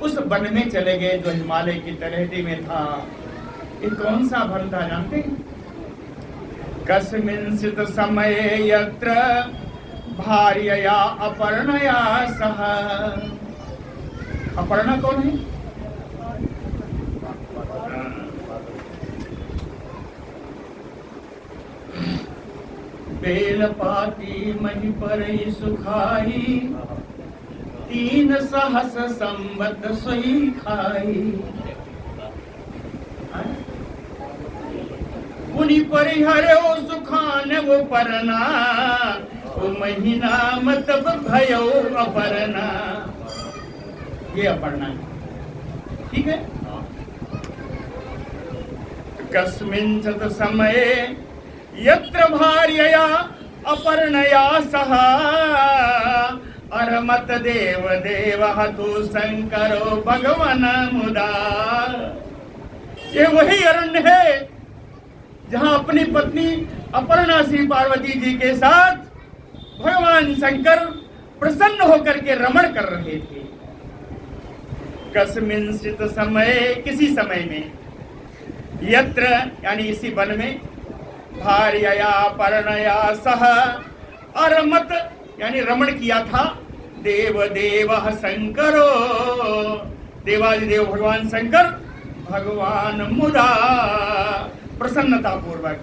उस वन में चले गए जो हिमालय की तलहटी में था। ये कौन सा वन था जानते हैं? कस्मिंश्चित् समये यत्र भार्यया अपर्णया सह, अपर्णा कौन है? बेलपाती मही परई सुखाई, 3 सहस संवत सोई खाई। मुनि परिहरो सुखान वो परना, वो महीना मतलब भयो अपर्णा, ये अपर्णा है, ठीक है। कस्मिंचित् समये यत्र भार्यया अपर्णया सह, अरमत देव देवः तु शंकरो भगवान मुदा, ये वही अरण्य है जहां अपनी पत्नी अपर्णा श्री पार्वती जी के साथ भगवान शंकर प्रसन्न होकर के रमण कर रहे थे। कस्मिंश्चित् समये, किसी समय में, यत्र यानी इसी वन में, भार्यया पर्णया सह, अरमत यानी रमण किया था, देव देवः शंकरो, देवादिदेव भगवान शंकर, भगवान मुदा प्रसन्नता पूर्वक।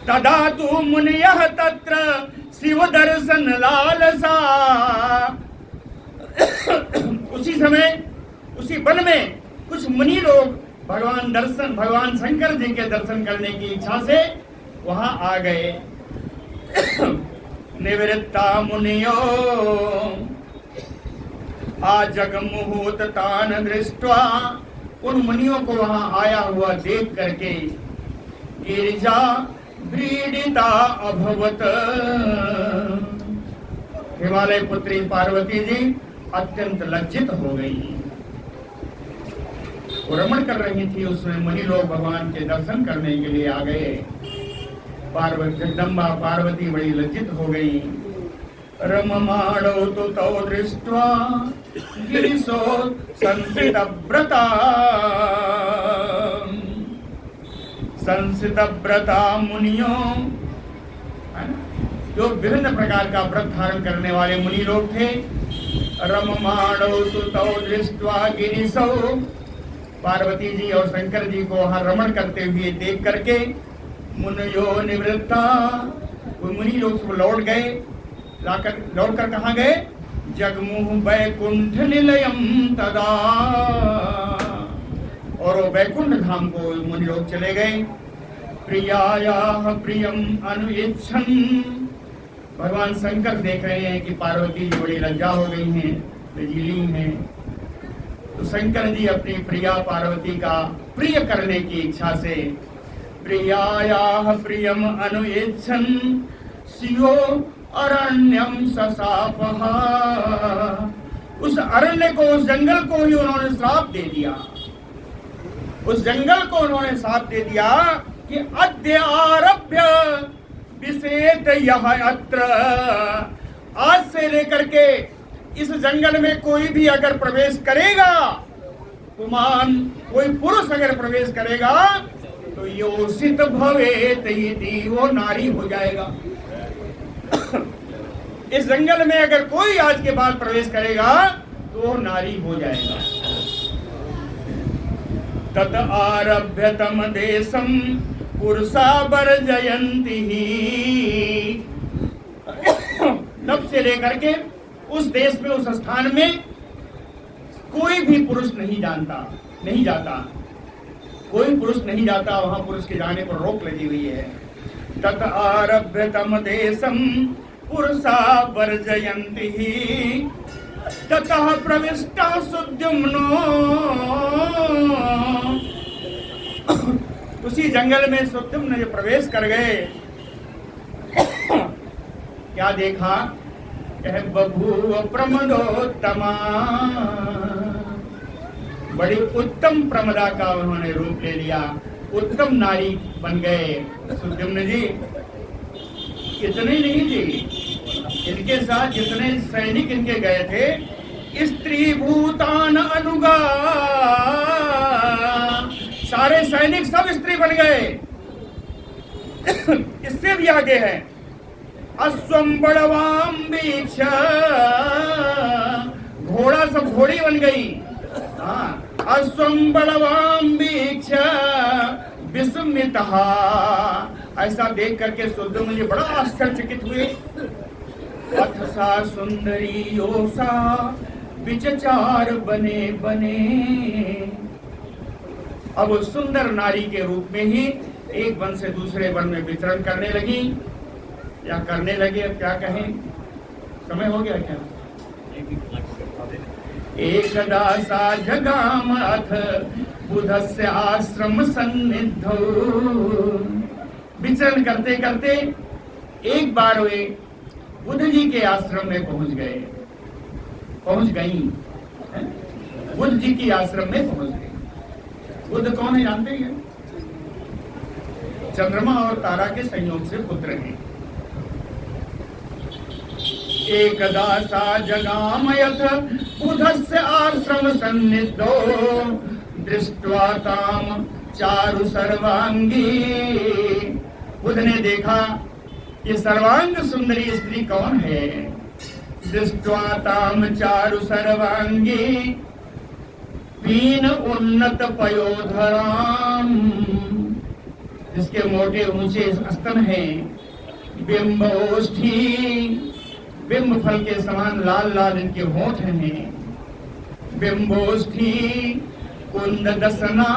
तदा तु मुनयः तत्र शिव दर्शन लालसा, उसी समय उसी वन में कुछ मुनि लोग भगवान शंकर जी के दर्शन करने की इच्छा से वहां आ गए। निवृत्ता मुनियो आजगमुहुत तान दृष्ट्वा, उन मुनियों को वहां आया हुआ देख करके गिरिजा व्रीडिता अभवत, हिमालय पुत्री पार्वती जी अत्यंत लज्जित हो गई। वो रमण कर रही थी, उसमें मुनि लोग भगवान के दर्शन करने के लिए आ गए। पार्वती जगदम्बा पार्वती बड़ी लज्जित हो गई। रममाणौ तु तौ दृष्ट्वा गिरिशो संसितव्रता संसितव्रता मुनियो, जो विभिन्न प्रकार का व्रत धारण करने वाले मुनि लोग थे। रममाणौ तु तौ दृष्ट्वा गिरिशौ, पार्वती जी और शंकर जी को वहां रमण करते हुए देख करके मुनयो निवृत्ता, वो मुनि लोग सब लौट गए। लौट कर कहाँ गए? जगमुह वैकुंठ निलयम तदा, और वो वैकुंठ धाम को मुनि लोग चले गए। प्रियायाः प्रियम अनुइच्छन्, भगवान शंकर देख रहे हैं कि पार्वती जी बड़ी लज्जा हो गई हैं, लजीली हैं। तो शंकर जी अपनी प्रिया पार्वती का प्रिय करने की इच्छा से प्रियायाः प्रियम अनुइच्छन् सियो अरण्यम ससापः, उस अरण्य को, उस जंगल को ही उन्होंने श्राप दे दिया। उस जंगल को उन्होंने श्राप दे दिया कि अद्य आरभ्य विषेत यह अत्र, आज से लेकर के इस जंगल में कोई भी अगर प्रवेश करेगा, पुमान कोई पुरुष अगर प्रवेश करेगा तो योषित भवेत इति, वो नारी हो जाएगा। इस जंगल में अगर कोई आज के बाद प्रवेश करेगा तो वो नारी हो जाएगा। तत आरभ्य तम देशम पुरुषा वर्जयन्ति, तब से लेकर के उस देश में, उस स्थान में कोई भी पुरुष नहीं जाता, कोई पुरुष नहीं जाता, वहां पुरुष के जाने पर रोक लगी हुई है। तत आरभ्य तम देशम पुरुषा वर्जयन्ति ततः प्रविष्टः सुद्युम्नो, उसी जंगल में सुद्युम्न जो प्रवेश कर गए, क्या देखा? बभूव प्रमदोत्तमा, बड़ी उत्तम प्रमदा का उन्होंने रूप ले लिया, उत्तम नारी बन गए सुद्युम्न जी। इतने नहीं जी, इनके साथ जितने सैनिक इनके गए थे, स्त्री भूतान अनुगा, सारे सैनिक सब स्त्री बन गए। इससे भी आगे है, अश्वम बड़वाम बीक्ष, घोड़ा सब घोड़ी बन गई। अश्वम बड़वाम बीक्ष विस्मितः, ऐसा देख करके सुद्युम्न जी बड़ा आश्चर्यचकित हुए। अथ सा सुंदरी योसा विचचार बने बने, अब उस सुंदर नारी के रूप में ही एक वन से दूसरे वन में विचरण करने लगी, या करने लगे, अब क्या कहें, समय हो गया क्या? एकदा सा जगाम अथ बुधस्य आश्रम सन्निधौ, विचरण करते करते एक बार वे बुध जी के आश्रम में पहुंच गई, बुध जी की आश्रम में पहुंच गई। बुध कौन है जानते हैं? चंद्रमा और तारा के संयोग से पुत्र हैं। एकदा सा जगामयथ बुधस्य आश्रम सन्निधौ दृष्ट्वा ताम चारु सर्वांगी, बुध ने देखा ये सर्वांग सुंदरी स्त्री कौन है। दृष्ट्वा ताम चारु सर्वांगी पीन उन्नत पयोधराम, जिसके मोटे ऊंचे स्तन हैं, बिंबोष्ठी, बिंब फल के समान लाल लाल इनके होंठ हैं, बिंबोष्ठी कुंद दसना,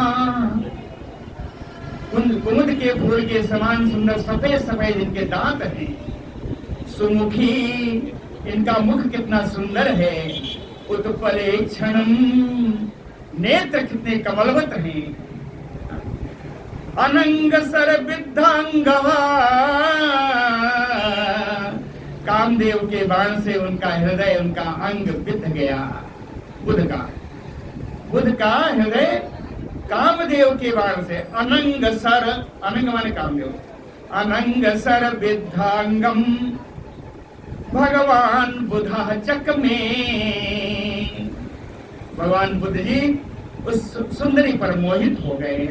कुमुद के फूल के समान सुंदर सफेद सफेद इनके दांत हैं, सुमुखी, इनका मुख कितना सुंदर है, उत्पले क्षणम, नेत्र कितने कमलवत हैं, अनंग सर विद्धांग, कामदेव के बाण से उनका हृदय, उनका अंग बिध गया। बुध का हृदय कामदेव के बाण से अनंग सर, अनंग माने कामदेव, अनंग सर विद्धांगम भगवान बुधा चक में। भगवान बुद्ध जी उस सुंदरी पर मोहित हो गए।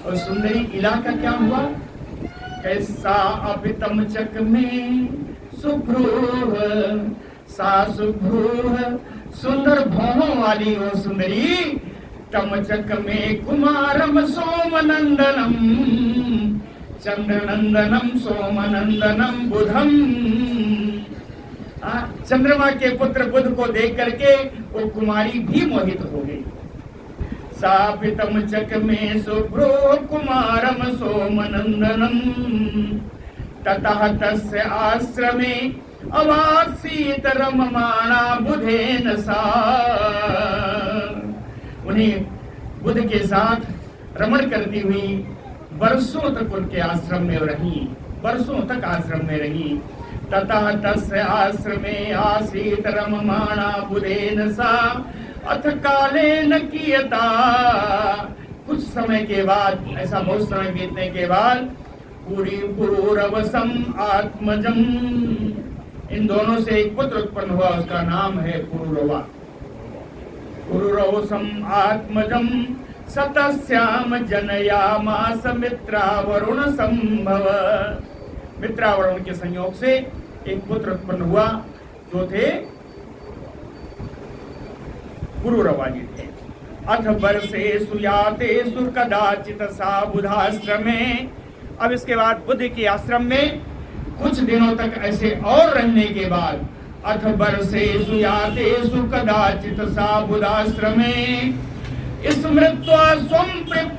और सुंदरी इलाका क्या हुआ? कैसा अपितम चक में सुभ्रूह, सा सुभ्रूह सुंदर भौहों वाली वो सुंदरी, तमचक में कुमारम सोमनंदनम, चंद्रनंदनम सोमनंदनम बुधम। चंद्रमा के पुत्र बुध को देख करके वो कुमारी भी मोहित हो गई। सापितम चक में शुभ्रो कुमारम सोमनंदनम, ततः तस्य आश्रमे अवासीत रममाणा बुधेन सा। उन्हें बुध के साथ रमण करती हुई वर्षों तक उनके आश्रम में रही, वर्षों तक आश्रम में रही। ततः तस्य आश्रमे आसीत रममाणा बुधेन सा, अथ कालेन कियता। कुछ समय के बाद, ऐसा बहुत समय बीतने के बाद, पूरी पुरूरवसम आत्मजम, इन दोनों से एक पुत्र उत्पन्न हुआ, उसका नाम है पुरूरवा। पुरूरवसम आत्मजम सतस्याम जनयामास मित्रावरुण संभव। मित्रावरुण के संयोग से एक पुत्र उत्पन्न हुआ, जो थे पुरूरवा जी थे। अथ वर्षे सुयाते कदाचित सा बुधाश्रमे। अब इसके बाद बुद्ध के आश्रम में कुछ दिनों तक ऐसे और रहने के बाद, अथ वर्षे सुयाते कदाचित सा बुधाश्रमे स्मृत्वा स्वं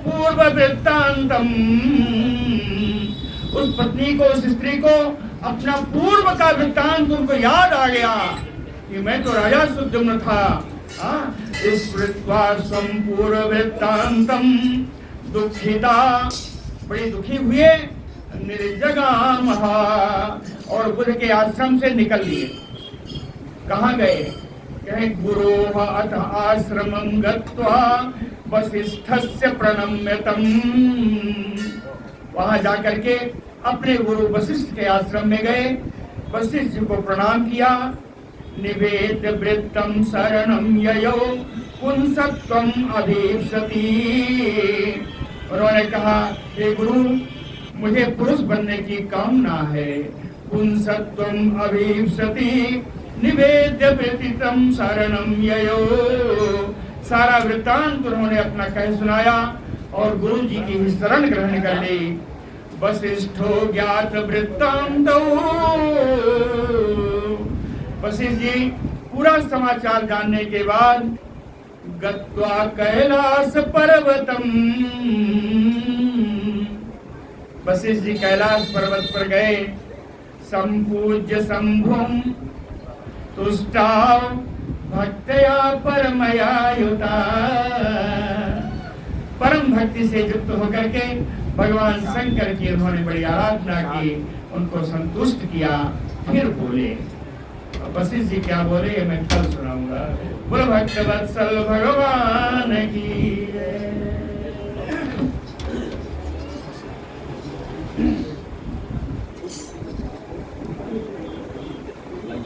पूर्व वृत्तांतम। उस पत्नी को, उस स्त्री को अपना पूर्व का वृत्तांत उनको याद आ गया कि मैं तो राजा सुद्युम्न था। स्मृत्वा स्वं पूर्व वृत्तांतम दुखिता, बड़ी दुखी हुए, निर्जगामः, और बुद्ध के आश्रम से निकल लिए। कहाँ गए? कहे गुरोः अथ आश्रमं गत्वा वसिष्ठस्य प्रणम्यतम्। वहां जाकर के अपने गुरु वशिष्ठ के आश्रम में गए, वशिष्ठ जी को प्रणाम किया। निवेद्य वृत्तम शरणम ययो पुंसत्वम अभीप्सति। उन्होंने कहा, हे गुरु, मुझे पुरुष बनने की कामना है। पुंसत्वम अभीप्सति निवेद्य वृत्तितम शरणम ययो। सारा वृत्तांत उन्होंने अपना कह सुनाया और गुरु जी की शरण ग्रहण कर ली। वशिष्ठो ज्ञात वृत्तांतो, वशिष्ठ जी पूरा समाचार जानने के बाद गत्वा कैलास पर्वतम, वशिष्ठ जी कैलाश पर्वत पर गए। संपूज्य शंभुम तुष्टा भक्तया परमया युता। परम भक्ति से युक्त होकर के भगवान शंकर की उन्होंने बड़ी आराधना की, उनको संतुष्ट किया। फिर बोले, वशिष्ठ जी क्या बोले मैं कल सुनाऊंगा। बोलो भक्त वत्सल भगवान की।